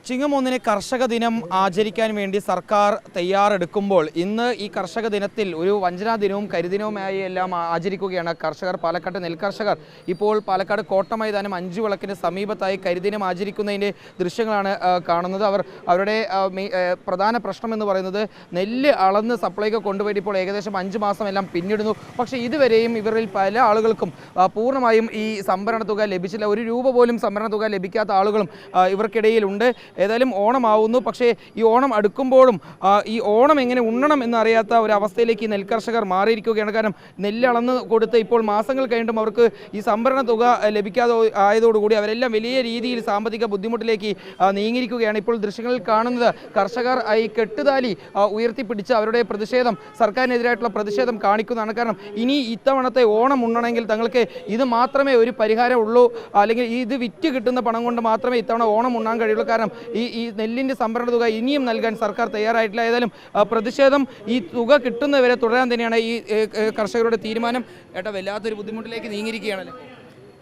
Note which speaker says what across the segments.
Speaker 1: ചിങ്ങം 1 കർഷക ദിനം ആചരിക്കാൻ വേണ്ടി സർക്കാർ തയ്യാറെടുക്കുമ്പോൾ ഇന്ന് ഈ കർഷക ദിനത്തിൽ ഒരു വഞ്ചനാ ദിനവും കരിദിനവുമായി എല്ലാം ആചരിക്കുകയാണ് കർഷകർ. പാലക്കാട് നെൽകർഷകർ ഇപ്പോൾ പാലക്കാട് കോട്ട മൈതാനം 5 വിളക്കിന് സമീപത്തായി കരിദിനം ആചരിക്കുന്നതിൻ്റെ ദൃശ്യങ്ങളാണ് കാണുന്നത്. അവരുടെ പ്രധാന പ്രശ്നമെന്ന് പറയുന്നത് നെല്ല് അളന്ന് സപ്ലൈകോ കൊണ്ടുപോയിട്ട് ഇപ്പോൾ ഏകദേശം 5 മാസം എല്ലാം പിന്നിടുന്നു. പക്ഷേ ഇതുവരെയും ഇവരിൽ പല ആളുകൾക്കും പൂർണ്ണമായും ഈ സംഭരണ തുക ലഭിച്ചില്ല. ഒരു രൂപ പോലും സംഭരണ തുക ലഭിക്കാത്ത ആളുകളും ഇവർക്കിടയിലുണ്ട്. ഏതായാലും ഓണമാവുന്നു. പക്ഷേ ഈ ഓണം അടുക്കുമ്പോഴും ഈ ഓണം എങ്ങനെ ഉണ്ണണം എന്നറിയാത്ത ഒരു അവസ്ഥയിലേക്ക് ഈ നെൽകർഷകർ മാറിയിരിക്കുകയാണ്. കാരണം നെല്ല് അളന്ന് കൊടുത്ത് ഇപ്പോൾ മാസങ്ങൾ കഴിഞ്ഞിട്ടും അവർക്ക് ഈ സംഭരണ തുക ലഭിക്കാതെ ആയതോടുകൂടി അവരെല്ലാം വലിയ രീതിയിൽ സാമ്പത്തിക ബുദ്ധിമുട്ടിലേക്ക് നീങ്ങിയിരിക്കുകയാണ്. ഇപ്പോൾ ദൃശ്യങ്ങളിൽ കാണുന്നത് കർഷകർ ഈ കെട്ടുതാലി ഉയർത്തിപ്പിടിച്ച് അവരുടെ പ്രതിഷേധം, സർക്കാരിനെതിരായിട്ടുള്ള പ്രതിഷേധം കാണിക്കുന്നതാണ്. കാരണം ഇനി ഇത്തവണത്തെ ഓണം ഉണ്ണണമെങ്കിൽ തങ്ങൾക്ക് ഇത് മാത്രമേ ഒരു പരിഹാരം ഉള്ളൂ, അല്ലെങ്കിൽ ഇത് വിറ്റ് കിട്ടുന്ന പണം കൊണ്ട് മാത്രമേ ഇത്തവണ ഓണം ഉണ്ണാൻ കഴിയുള്ളൂ. കാരണം ഈ നെല്ലിൻ്റെ സംഭരണ തുക ഇനിയും നൽകാൻ സർക്കാർ തയ്യാറായിട്ടില്ല. ഏതായാലും പ്രതിഷേധം ഈ തുക കിട്ടുന്നവരെ തുടരാൻ തന്നെയാണ് ഈ കർഷകരുടെ തീരുമാനം. വല്ലാത്തൊരു ബുദ്ധിമുട്ടിലേക്ക് നീങ്ങിയിരിക്കുകയാണല്ലോ.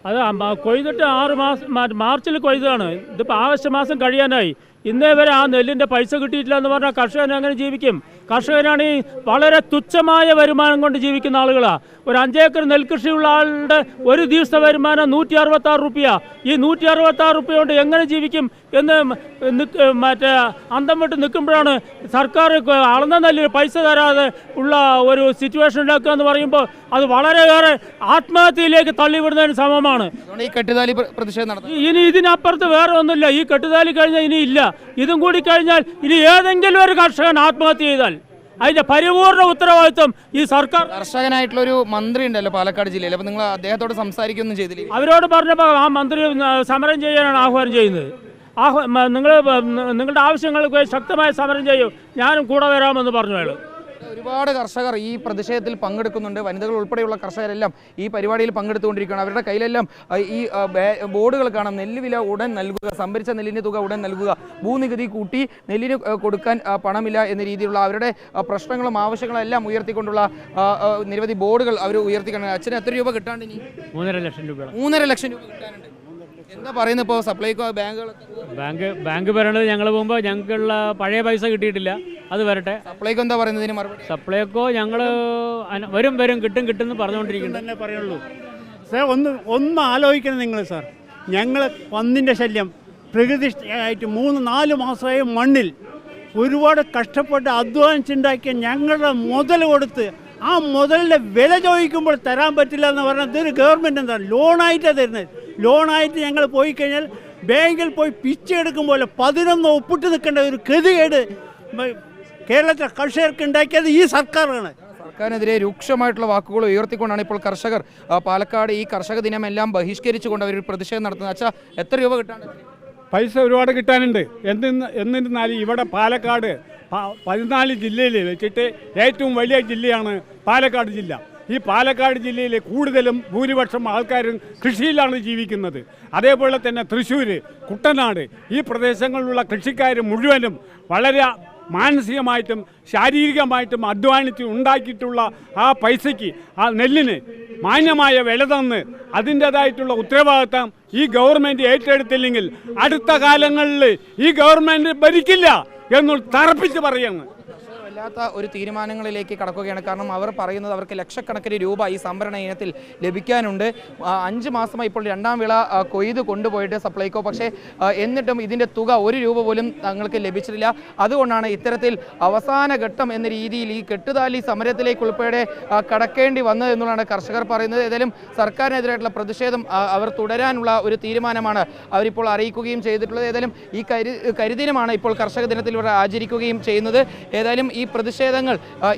Speaker 2: അത് കൊയ്തിട്ട് 6 മാസം, മാർച്ചിൽ കൊയ്താണ്. ഇതിപ്പോൾ ആഗസ്റ്റ് മാസം കഴിയാനായി. ഇന്നേ വരെ ആ നെല്ലിൻ്റെ പൈസ കിട്ടിയിട്ടില്ല എന്ന് പറഞ്ഞാൽ കർഷകൻ അങ്ങനെ ജീവിക്കും? കർഷകനാണ് ഈ വളരെ തുച്ഛമായ വരുമാനം കൊണ്ട് ജീവിക്കുന്ന ആളുകളാണ്. ഒരു 5 ഏക്കർ നെൽകൃഷിയുള്ള ആളുടെ ഒരു ദിവസത്തെ വരുമാനം 166 രൂപ. ഈ 166 രൂപ കൊണ്ട് എങ്ങനെ ജീവിക്കും എന്ന് മറ്റേ അന്തം വിട്ട് നിൽക്കുമ്പോഴാണ് സർക്കാർ അളന്ന നെല്ലിന് പൈസ തരാതെ ഉള്ള ഒരു സിറ്റുവേഷൻ ഉണ്ടാക്കുക എന്ന് പറയുമ്പോൾ അത് വളരെയേറെ ആത്മഹത്യയിലേക്ക് തള്ളിവിടുന്നതിന് സമമാണ്. ഇനി ഇതിനപ്പുറത്ത് വേറെ ഒന്നുമില്ല. ഈ കെട്ടുതാലി കഴിഞ്ഞാൽ ഇനി ഇല്ല. ഇതും കൂടി കഴിഞ്ഞാൽ ഇനി ഏതെങ്കിലും ഒരു കർഷകൻ ആത്മഹത്യ ചെയ്താൽ അതിന്റെ പരിപൂർണ്ണ ഉത്തരവാദിത്വം ഈ സർക്കാർ.
Speaker 1: കർഷകനായിട്ടുള്ള ഒരു മന്ത്രി ഉണ്ടല്ലോ പാലക്കാട് ജില്ലയിൽ, അപ്പോൾ നിങ്ങൾ അദ്ദേഹത്തോട് സംസാരിക്കൊന്നും ചെയ്തില്ല?
Speaker 2: അവരോട് പറഞ്ഞപ്പോൾ ആ മന്ത്രി സമരം ചെയ്യാനാണ് ആഹ്വാനം ചെയ്യുന്നത്. നിങ്ങളുടെ ആവശ്യങ്ങൾക്ക് ശക്തമായ സമരം ചെയ്യും, ഞാനും കൂടെ വരാമെന്ന് പറഞ്ഞു അയാൾ.
Speaker 1: ഒരുപാട് കർഷകർ ഈ പ്രതിഷേധത്തിൽ പങ്കെടുക്കുന്നുണ്ട്. വനിതകൾ ഉൾപ്പെടെയുള്ള കർഷകരെല്ലാം ഈ പരിപാടിയിൽ പങ്കെടുത്തുകൊണ്ടിരിക്കുകയാണ്. അവരുടെ കയ്യിലെല്ലാം ഈ ബോർഡുകൾ കാണാം. നെല്ല് വില ഉടൻ നൽകുക, സംഭരിച്ച നെല്ലിൻ്റെ തുക ഉടൻ നൽകുക, ഭൂനികുതി കൂട്ടി നെല്ലിന് കൊടുക്കാൻ പണമില്ല എന്ന രീതിയിലുള്ള അവരുടെ പ്രശ്നങ്ങളും ആവശ്യങ്ങളും എല്ലാം ഉയർത്തിക്കൊണ്ടുള്ള നിരവധി ബോർഡുകൾ അവർ ഉയർത്തിക്കാണ്. അച്ഛന് എത്ര രൂപ കിട്ടാണ്ട്? ഇനി
Speaker 2: 3.5 ലക്ഷം രൂപ.
Speaker 1: 3.5 ലക്ഷം രൂപ കിട്ടാനുണ്ട്. എന്താ പറയുന്നത് ഇപ്പോൾ സപ്ലൈകോ
Speaker 2: ബാങ്ക് പറയണത് ഞങ്ങൾ പോകുമ്പോൾ ഞങ്ങൾക്കുള്ള പഴയ പൈസ കിട്ടിയിട്ടില്ല, അത് വരട്ടെ.
Speaker 1: സപ്ലൈകോ എന്താ പറയുന്നതിന് മറുപടി?
Speaker 2: സപ്ലൈകോ ഞങ്ങൾ വരും കിട്ടും പറഞ്ഞുകൊണ്ടിരിക്കുന്നു തന്നെ പറയുള്ളൂ.
Speaker 3: സാർ ഒന്ന് ആലോചിക്കണം നിങ്ങൾ സാർ. ഞങ്ങൾ പന്നിൻ്റെ ശല്യം പ്രകൃതിയായിട്ട് 3-4 മാസമായി മണ്ണിൽ ഒരുപാട് കഷ്ടപ്പെട്ട് അധ്വാനിച്ചുണ്ടാക്കിയ ഞങ്ങളുടെ മുതൽ കൊടുത്ത് ആ മുതലിൻ്റെ വില ചോദിക്കുമ്പോൾ തരാൻ പറ്റില്ല എന്ന് പറഞ്ഞാൽ ഇതൊരു ഗവൺമെൻറ് എന്താണ് ലോണായിട്ടാണ് തരുന്നത്. ലോണായിട്ട് ഞങ്ങൾ പോയി കഴിഞ്ഞാൽ ബാങ്കിൽ പോയി പിച്ചെടുക്കുമ്പോൾ 11 ഒപ്പിട്ട് നിൽക്കേണ്ട ഒരു ഗതികേട് കേരളത്തിലെ കർഷകർക്ക് ഉണ്ടാക്കിയത് ഈ സർക്കാരാണ്.
Speaker 1: സർക്കാരിനെതിരെ രൂക്ഷമായിട്ടുള്ള വാക്കുകൾ ഉയർത്തിക്കൊണ്ടാണ് ഇപ്പോൾ കർഷകർ പാലക്കാട് ഈ കർഷക ദിനമെല്ലാം ബഹിഷ്കരിച്ചുകൊണ്ട് അവർ പ്രതിഷേധം നടത്തുന്നത്. അച്ഛാ, എത്ര രൂപ കിട്ടാണ്?
Speaker 3: പൈസ ഒരുപാട് കിട്ടാനുണ്ട്. എന്നിരുന്നാലും ഇവിടെ പാലക്കാട് 14 ജില്ലയിൽ വെച്ചിട്ട് ഏറ്റവും വലിയ ജില്ലയാണ് പാലക്കാട് ജില്ല. ഈ പാലക്കാട് ജില്ലയിലെ കൂടുതലും ഭൂരിപക്ഷം ആൾക്കാരും കൃഷിയിലാണ് ജീവിക്കുന്നത്. അതേപോലെ തന്നെ തൃശ്ശൂർ, കുട്ടനാട് ഈ പ്രദേശങ്ങളിലുള്ള കൃഷിക്കാർ മുഴുവനും വളരെ മാനസികമായിട്ടും ശാരീരികമായിട്ടും അധ്വാനിച്ച് ഉണ്ടാക്കിയിട്ടുള്ള ആ പൈസയ്ക്ക്, ആ നെല്ലിന് മാന്യമായ വില തന്ന് അതിൻ്റേതായിട്ടുള്ള ഉത്തരവാദിത്തം ഈ ഗവൺമെൻറ് ഏറ്റെടുത്തില്ലെങ്കിൽ അടുത്ത കാലങ്ങളിൽ ഈ ഗവൺമെൻറ് ഭരിക്കില്ല എന്ന് തറപ്പിച്ച് പറയുന്നു.
Speaker 1: വല്ലാത്ത ഒരു തീരുമാനങ്ങളിലേക്ക് കടക്കുകയാണ്. കാരണം അവർ പറയുന്നത് അവർക്ക് ലക്ഷക്കണക്കിന് രൂപ ഈ സംഭരണ ഇനത്തിൽ ലഭിക്കാനുണ്ട്. 5 മാസമായി ഇപ്പോൾ 2ാം വിള കൊയ്ത് കൊണ്ടുപോയിട്ട് സപ്ലൈകോ. പക്ഷേ എന്നിട്ടും ഇതിൻ്റെ തുക 1 രൂപ പോലും തങ്ങൾക്ക് ലഭിച്ചിട്ടില്ല. അതുകൊണ്ടാണ് ഇത്തരത്തിൽ അവസാന ഘട്ടം എന്ന രീതിയിൽ ഈ കെട്ടുതാലി സമരത്തിലേക്ക് ഉൾപ്പെടെ കടക്കേണ്ടി വന്നത് എന്നുള്ളതാണ് കർഷകർ പറയുന്നത്. ഏതായാലും സർക്കാരിനെതിരായിട്ടുള്ള പ്രതിഷേധം അവർ തുടരാനുള്ള ഒരു തീരുമാനമാണ് അവരിപ്പോൾ അറിയിക്കുകയും ചെയ്തിട്ടുള്ളത്. ഏതായാലും ഈ കരിദിനമാണ് ഇപ്പോൾ കർഷക ദിനത്തിൽ ഇവർ ആചരിക്കുകയും ചെയ്യുന്നത്. ഏതായാലും ഈ പ്രതിഷേധങ്ങൾ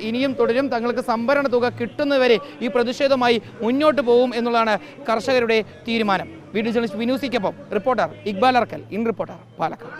Speaker 1: ഇനിയും തുടരും. തങ്ങൾക്ക് സംഭരണ തുക കിട്ടുന്നവരെ ഈ പ്രതിഷേധമായി മുന്നോട്ട് പോകും എന്നുള്ളതാണ് കർഷകരുടെ തീരുമാനം. വീഡിയോ ജേർണലിസ്റ്റ് വിനൂസിക്കൊപ്പം reporter Iqbal Arkkal, in reporter, Palakkad.